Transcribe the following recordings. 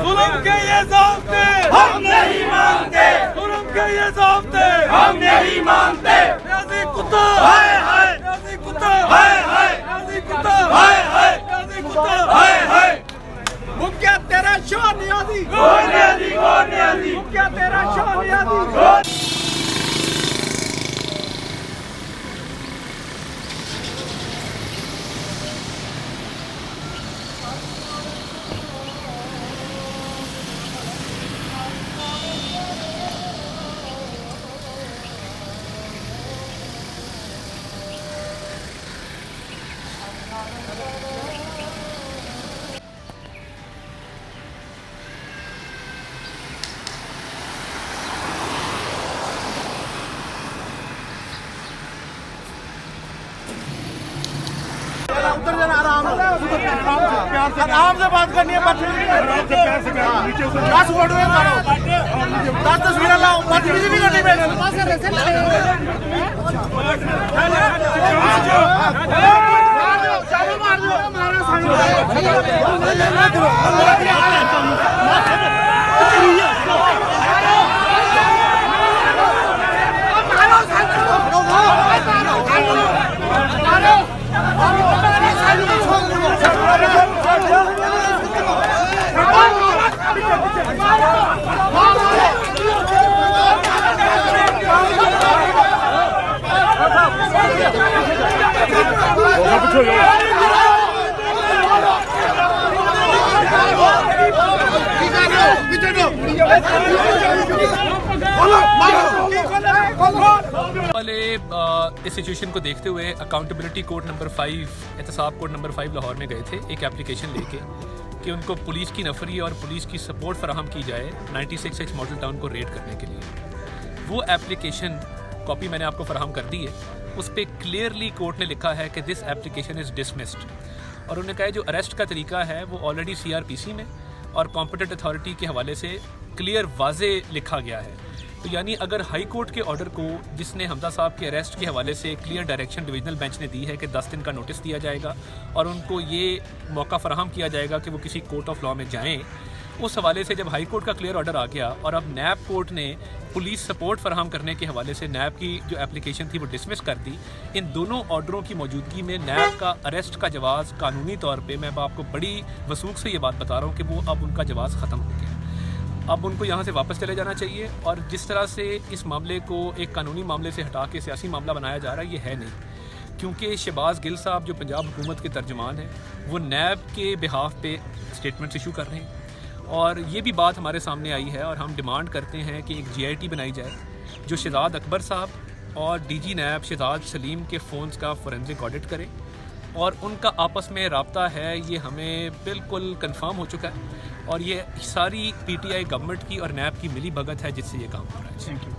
जुल्म के ये ज़ाब्ते हम नहीं मानते, जुल्म के ये ज़ाब्ते हम नहीं मानते। न्याज़ी कुत्ता हाय हाय, न्याज़ी कुत्ता हाय हाय, न्याज़ी कुत्ता हाय हाय, न्याज़ी कुत्ता हाय हाय। मुक्या तेरा शो न्याज़ी, कौन न्याज़ी, कौन न्याज़ी, मुक्या तेरा शो न्याज़ी। उधर जाना आराम से बात करनी है। 10 फोटो करो, 10 तस्वीरें लाओ, बदतमीजी नहीं करनी मैंने। चाबी मार दो, वाले इस सिचुएशन को देखते हुए अकाउंटेबिलिटी कोड नंबर 5 एहतसाब कोड नंबर 5 लाहौर में गए थे एक एप्लीकेशन लेके कि उनको पुलिस की नफरी और पुलिस की सपोर्ट फराहम की जाए 96H मॉडल टाउन को रेड करने के लिए। वो एप्लीकेशन कॉपी मैंने आपको फराहम कर दी है। उस पर क्लियरली कोर्ट ने लिखा है कि दिस एप्लीकेशन इज़ डिसमिस्ड और उन्होंने कहा जो अरेस्ट का तरीका है वो ऑलरेडी CRPC में और कॉम्पिटेंट अथॉरिटी के हवाले से क्लियर वाजे लिखा गया है। तो यानी अगर हाई कोर्ट के ऑर्डर को जिसने हमजा साहब के अरेस्ट के हवाले से क्लियर डायरेक्शन डिविजनल बेंच ने दी है कि 10 दिन का नोटिस दिया जाएगा और उनको ये मौका फराहम किया जाएगा कि वो किसी कोर्ट ऑफ लॉ में जाएं, उस हवाले से जब हाई कोर्ट का क्लियर ऑर्डर आ गया और अब नैब कोर्ट ने पुलिस सपोर्ट फराहम करने के हवाले से नैब की जो एप्लीकेशन थी वो डिसमिस कर दी। इन दोनों ऑर्डरों की मौजूदगी में नैब का अरेस्ट का जवाज़ कानूनी तौर पे मैं आपको बड़ी वसूख से ये बात बता रहा हूँ कि वो अब उनका जवाज़ ख़त्म हो गया। अब उनको यहाँ से वापस चले जाना चाहिए और जिस तरह से इस मामले को एक कानूनी मामले से हटा के सियासी मामला बनाया जा रहा है ये है नहीं, क्योंकि शहबाज गिल साहब जो पंजाब हुकूमत के तर्जुमान हैं वो नैब के बिहाफ पे स्टेटमेंट्स इशू कर रहे हैं और ये भी बात हमारे सामने आई है और हम डिमांड करते हैं कि एक GIT बनाई जाए जो शहजाद अकबर साहब और DG नैब शहजाद सलीम के फ़ोन्स का फोरेंसिक ऑडिट करे और उनका आपस में रब्ता है ये हमें बिल्कुल कंफर्म हो चुका है और ये सारी PTI गवर्नमेंट की और नैब की मिली भगत है जिससे ये काम हो रहा है। Thank you.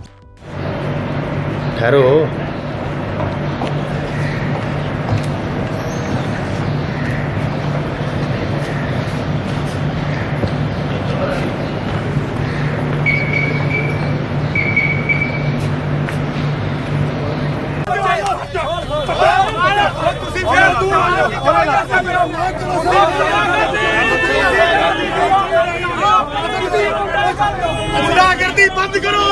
ठहरो। गुंडागर्दी बंद करो।